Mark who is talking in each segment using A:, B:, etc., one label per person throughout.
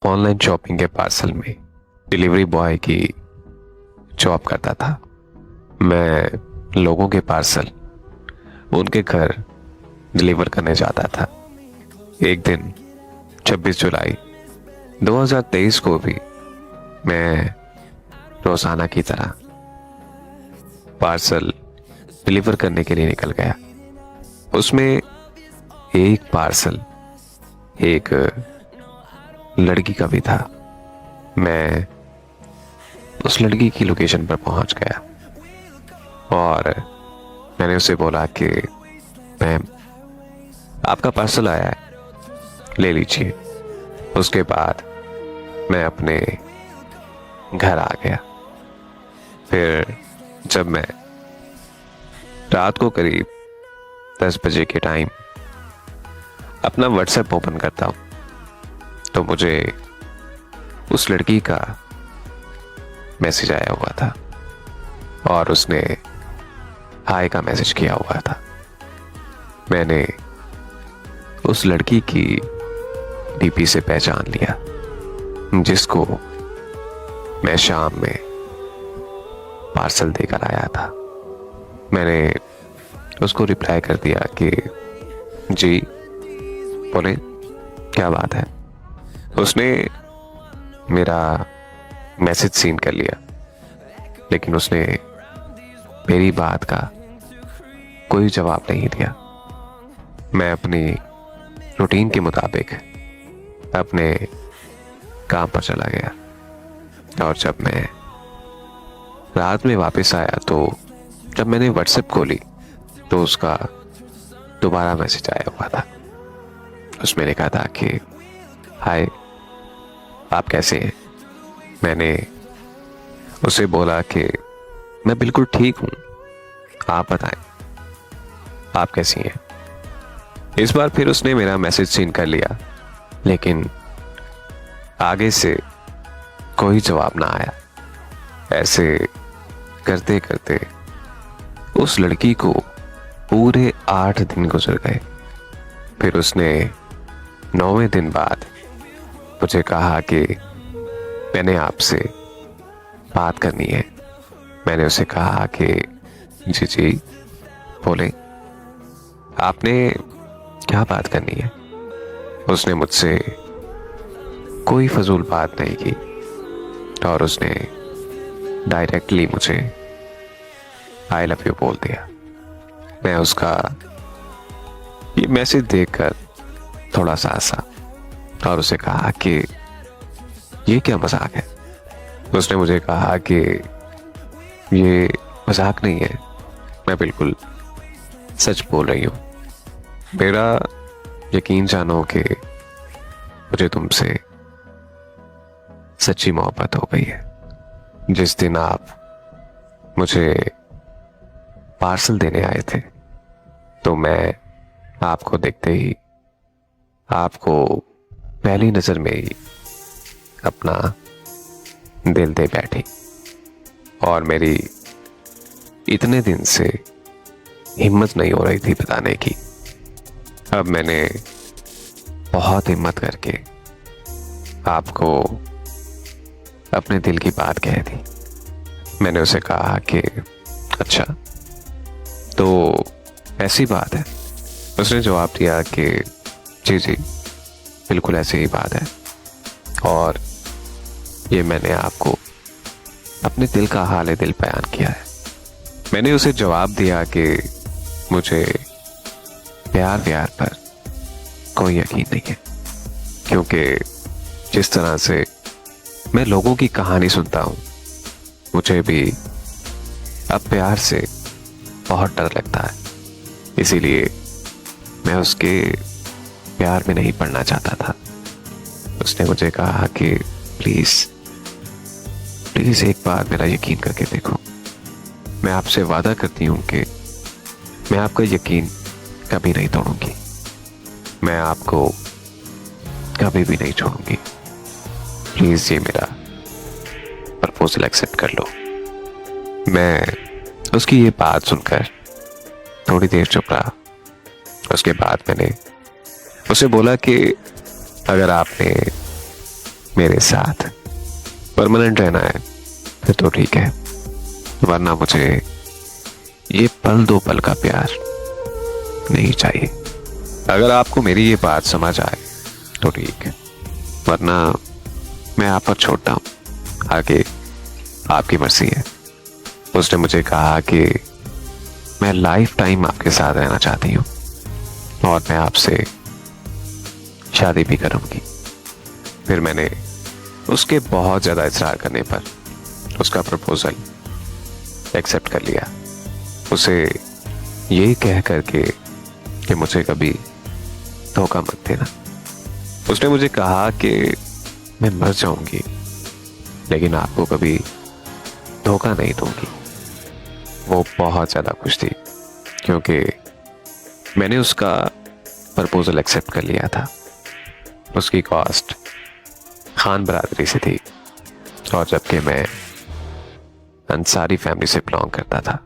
A: Online shopping के parcel में delivery boy की जॉब करता था। मैं लोगों के पार्सल उनके घर डिलीवर करने जाता था। एक दिन 26 जुलाई 2023 को भी मैं रोजाना की तरह पार्सल डिलीवर करने के लिए निकल गया। उसमें एक पार्सल एक लड़की का भी था। मैं उस लड़की की लोकेशन पर पहुंच गया और मैंने उसे बोला कि मैम, आपका पार्सल आया है, ले लीजिए। उसके बाद मैं अपने घर आ गया। फिर जब मैं रात को करीब 10 बजे के टाइम अपना व्हाट्सएप ओपन करता हूं तो मुझे उस लड़की का मैसेज आया हुआ था और उसने हाय का मैसेज किया हुआ था। मैंने उस लड़की की डीपी से पहचान लिया, जिसको मैं शाम में पार्सल देकर आया था। मैंने उसको रिप्लाई कर दिया कि जी बोले, क्या बात है। उसने मेरा मैसेज सीन कर लिया, लेकिन उसने मेरी बात का कोई जवाब नहीं दिया। मैं अपनी रूटीन के मुताबिक अपने काम पर चला गया और जब मैं रात में वापस आया तो जब मैंने व्हाट्सएप खोली तो उसका दोबारा मैसेज आया हुआ था। उसमें लिखा था कि हाय, आप कैसे हैं। मैंने उसे बोला कि मैं बिल्कुल ठीक हूं, आप बताएं आप कैसी हैं। इस बार फिर उसने मेरा मैसेज सीन कर लिया, लेकिन आगे से कोई जवाब ना आया। ऐसे करते करते उस लड़की को पूरे 8 दिन गुजर गए। फिर उसने 9वें दिन बाद मुझे कहा कि मैंने आपसे बात करनी है। मैंने उसे कहा कि जी जी बोले, आपने क्या बात करनी है। उसने मुझसे कोई फजूल बात नहीं की और उसने डायरेक्टली मुझे आई लव यू बोल दिया। मैं उसका ये मैसेज देखकर थोड़ा सा हंसा और उसे कहा कि ये क्या मजाक है। उसने मुझे कहा कि ये मजाक नहीं है, मैं बिल्कुल सच बोल रही हूं। मेरा यकीन जानो कि मुझे तुमसे सच्ची मोहब्बत हो गई है। जिस दिन आप मुझे पार्सल देने आए थे तो मैं आपको देखते ही आपको पहली नजर में ही अपना दिल दे बैठी और मेरी इतने दिन से हिम्मत नहीं हो रही थी बताने की। अब मैंने बहुत हिम्मत करके आपको अपने दिल की बात कह दी। मैंने उसे कहा कि अच्छा, तो ऐसी बात है। उसने जवाब दिया कि जी जी बिल्कुल ऐसी ही बात है और ये मैंने आपको अपने दिल का हाल दिल बयान किया है। मैंने उसे जवाब दिया कि मुझे प्यार व्यार पर कोई यकीन नहीं है, क्योंकि जिस तरह से मैं लोगों की कहानी सुनता हूं मुझे भी अब प्यार से बहुत डर लगता है। इसीलिए मैं उसके प्यार में नहीं पड़ना चाहता था। उसने मुझे कहा कि प्लीज प्लीज एक बार मेरा यकीन करके देखो। मैं आपसे वादा करती हूं कि मैं आपका यकीन कभी नहीं तोड़ूंगी। मैं आपको कभी भी नहीं छोड़ूंगी। प्लीज ये मेरा प्रपोजल एक्सेप्ट कर लो। मैं उसकी ये बात सुनकर थोड़ी देर चुप रहा। उसके बाद मैंने उसे बोला कि अगर आपने मेरे साथ परमानेंट रहना है फिर तो ठीक है, वरना मुझे ये पल दो पल का प्यार नहीं चाहिए। अगर आपको मेरी ये बात समझ आए तो ठीक है, वरना मैं आप पर छोड़ता हूँ, आगे आपकी मर्जी है। उसने मुझे कहा कि मैं लाइफ टाइम आपके साथ रहना चाहती हूँ और मैं आपसे शादी भी करूंगी। फिर मैंने उसके बहुत ज़्यादा इसरार करने पर उसका प्रपोजल एक्सेप्ट कर लिया, उसे ये कह करके कि मुझे कभी धोखा मत देना। उसने मुझे कहा कि मैं मर जाऊंगी लेकिन आपको कभी धोखा नहीं दूंगी। वो बहुत ज़्यादा खुश थी क्योंकि मैंने उसका प्रपोजल एक्सेप्ट कर लिया था। उसकी कास्ट खान बरादरी से थी और जबकि मैं अंसारी फैमिली से बिलोंग करता था।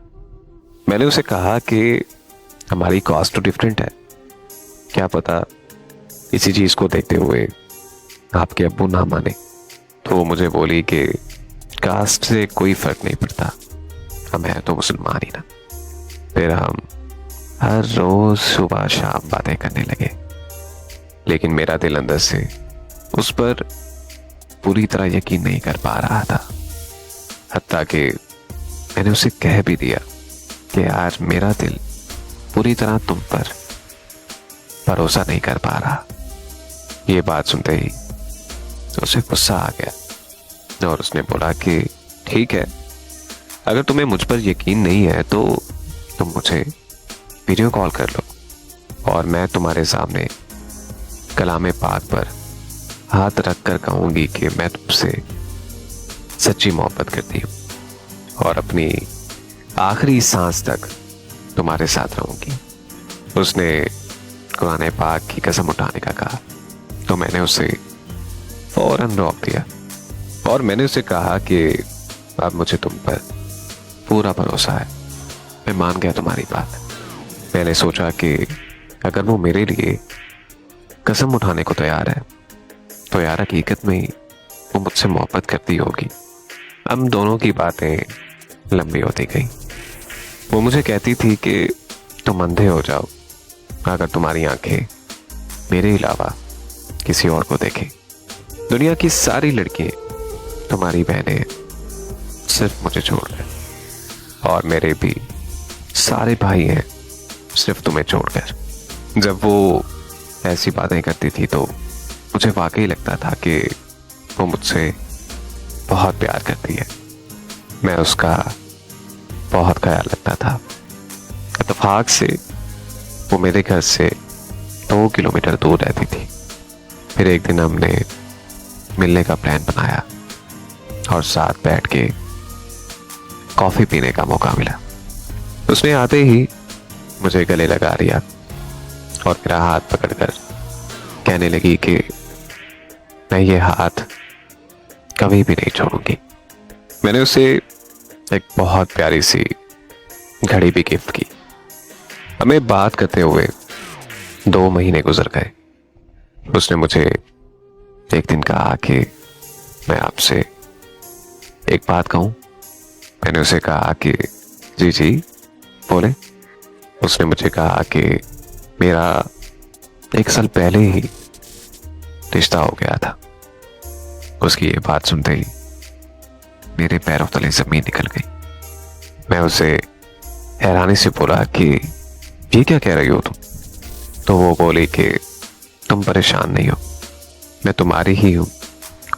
A: मैंने उसे कहा कि हमारी कास्ट तो डिफरेंट है, क्या पता इसी चीज़ को देखते हुए आपके अब्बू ना माने। तो वो मुझे बोली कि कास्ट से कोई फर्क नहीं पड़ता, हम हैं तो मुसलमान ही ना। फिर हम हर रोज सुबह शाम बातें करने लगे, लेकिन मेरा दिल अंदर से उस पर पूरी तरह यकीन नहीं कर पा रहा था। हत्ता कि मैंने उसे कह भी दिया कि यार मेरा दिल पूरी तरह तुम पर भरोसा नहीं कर पा रहा। ये बात सुनते ही उसे गुस्सा आ गया और उसने बोला कि ठीक है, अगर तुम्हें मुझ पर यकीन नहीं है तो तुम मुझे वीडियो कॉल कर लो और मैं तुम्हारे सामने कलामे पाक पर हाथ रख कर कहूंगी कि मैं तुमसे सच्ची मोहब्बत करती हूँ और अपनी आखिरी सांस तक तुम्हारे साथ रहूंगी। उसने कुरान पाक की कसम उठाने का कहा तो मैंने उसे फौरन रोक दिया और मैंने उसे कहा कि अब मुझे तुम पर पूरा भरोसा है, मैं मान गया तुम्हारी बात। मैंने सोचा कि अगर वो मेरे लिए कसम उठाने को तैयार है तो यार हकीकत में ही वो मुझसे मोहब्बत करती होगी। हम दोनों की बातें लंबी होती गई। वो मुझे कहती थी कि तुम अंधे हो जाओ अगर तुम्हारी आंखें मेरे अलावा किसी और को देखें। दुनिया की सारी लड़कियां तुम्हारी बहनें सिर्फ मुझे छोड़कर, और मेरे भी सारे भाई हैं सिर्फ तुम्हें छोड़कर। जब वो ऐसी बातें करती थी तो मुझे वाकई लगता था कि वो मुझसे बहुत प्यार करती है। मैं उसका बहुत ख्याल रखता था। इत्तेफाक से वो मेरे घर से 2 किलोमीटर दूर रहती थी। फिर एक दिन हमने मिलने का प्लान बनाया और साथ बैठ के कॉफ़ी पीने का मौका मिला। उसने आते ही मुझे गले लगा लिया और मेरा हाथ पकड़कर कहने लगी कि मैं ये हाथ कभी भी नहीं छोड़ूंगी। मैंने उसे एक बहुत प्यारी सी घड़ी भी गिफ्ट की। हमें बात करते हुए 2 महीने गुजर गए। उसने मुझे एक दिन कहा कि मैं आपसे एक बात कहूं। मैंने उसे कहा कि जी जी बोले। उसने मुझे कहा कि मेरा 1 साल पहले ही रिश्ता हो गया था। उसकी ये बात सुनते ही मेरे पैरों तले जमीन निकल गई। मैं उसे हैरानी से बोला कि ये क्या कह रही हो तुम? तो वो बोली कि तुम परेशान नहीं हो, मैं तुम्हारी ही हूं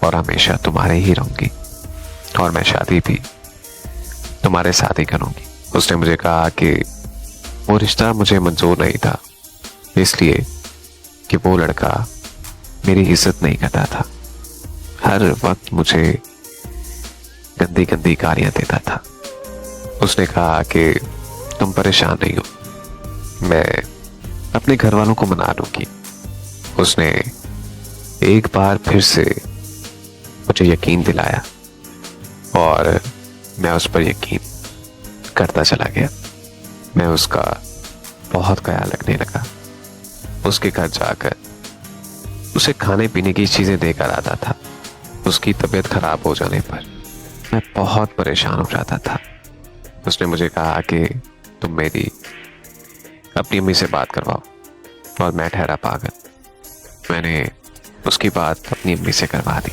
A: और हमेशा तुम्हारे ही रहूंगी और मैं शादी भी तुम्हारे साथ ही करूंगी। उसने मुझे कहा कि वो रिश्ता मुझे मंजूर नहीं था, इसलिए कि वो लड़का मेरी इज्जत नहीं करता था, हर वक्त मुझे गंदी गंदी गालियां देता था। उसने कहा कि तुम परेशान नहीं हो, मैं अपने घर वालों को मना लूंगी। उसने एक बार फिर से मुझे यकीन दिलाया और मैं उस पर यकीन करता चला गया। मैं उसका बहुत ख्याल रखने लगा। उसके घर जाकर उसे खाने पीने की चीजें देकर आता था उसकी तबीयत खराब हो जाने पर मैं बहुत परेशान हो जाता था। उसने मुझे कहा कि तुम मेरी अपनी अम्मी से बात करवाओ, और मैं ठहरा पागल। मैंने उसकी बात अपनी अम्मी से करवा दी।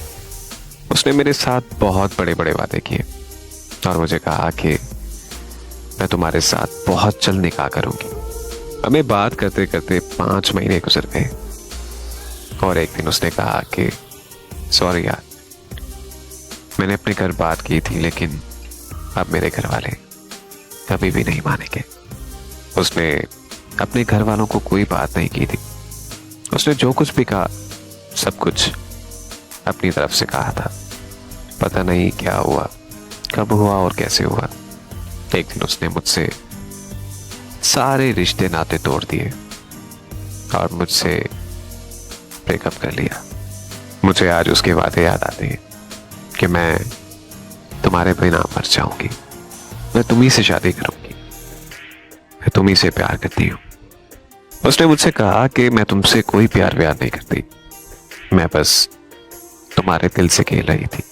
A: उसने मेरे साथ बहुत बड़े बड़े वादे किए और मुझे कहा कि मैं तुम्हारे साथ बहुत जल्द निकाह करूंगी। हमें बात करते करते 5 महीने गुजर गए और एक दिन उसने कहा कि सॉरी यार, मैंने अपने घर बात की थी, लेकिन अब मेरे घर वाले कभी भी नहीं मानेंगे। उसने अपने घर वालों को कोई बात नहीं की थी। उसने जो कुछ भी कहा सब कुछ अपनी तरफ से कहा था। पता नहीं क्या हुआ, कब हुआ और कैसे हुआ। एक दिन उसने मुझसे सारे रिश्ते नाते तोड़ दिए और मुझसे ब्रेकअप कर लिया। मुझे आज उसके वादे याद आते हैं कि मैं तुम्हारे बिना मर जाऊंगी, मैं तुम्ही से शादी करूंगी, मैं तुम्ही से प्यार करती हूँ। उसने मुझसे कहा कि मैं तुमसे कोई प्यार व्यार नहीं करती, मैं बस तुम्हारे दिल से खेल रही थी।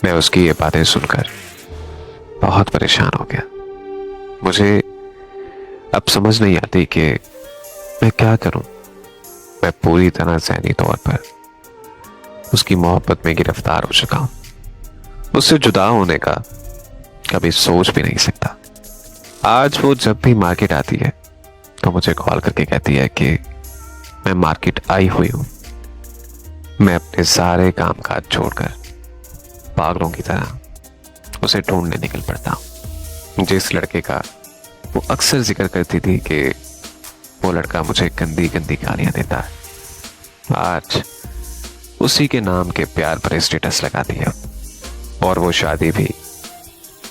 A: मैं उसकी ये बातें सुनकर बहुत परेशान हो गया। मुझे अब समझ नहीं आती कि मैं क्या करूं। मैं पूरी तरह ज़हनी तौर पर उसकी मोहब्बत में गिरफ्तार हो चुका हूं। उससे जुदा होने का कभी सोच भी नहीं सकता। आज वो जब भी मार्केट आती है तो मुझे कॉल करके कहती है कि मैं मार्केट आई हुई हूं। मैं अपने सारे काम काज छोड़कर पागलों की तरह उसे ढूंढने निकल पड़ता हूं। जिस लड़के का वो अक्सर जिक्र करती थी कि वो लड़का मुझे गंदी गंदी गालियां देता है, आज उसी के नाम के प्यार पर स्टेटस लगा दिया और वो शादी भी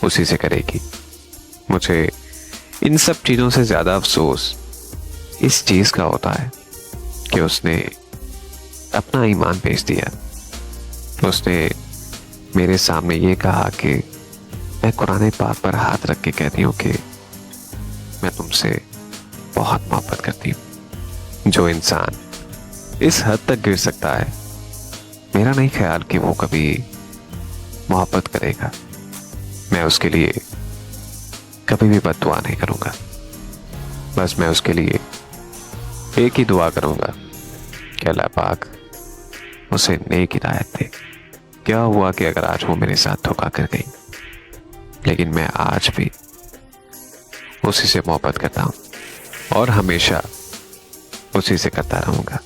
A: उसी से करेगी। मुझे इन सब चीज़ों से ज़्यादा अफसोस इस चीज़ का होता है कि उसने अपना ईमान बेच दिया। उसने मेरे सामने ये कहा कि मैं कुरान पाक पर हाथ रख के कहती हूँ कि मैं तुमसे बहुत मोहब्बत करती हूँ। जो इंसान इस हद तक गिर सकता है, मेरा नहीं ख्याल कि वो कभी मोहब्बत करेगा। मैं उसके लिए कभी भी बद्दुआ नहीं करूँगा। बस मैं उसके लिए एक ही दुआ करूँगा कि अल्लाह पाक उसे नेक हिदायत दे। क्या हुआ कि अगर आज वो मेरे साथ धोखा कर गई, लेकिन मैं आज भी उसी से मोहब्बत करता हूँ और हमेशा उसी से करता रहूँगा।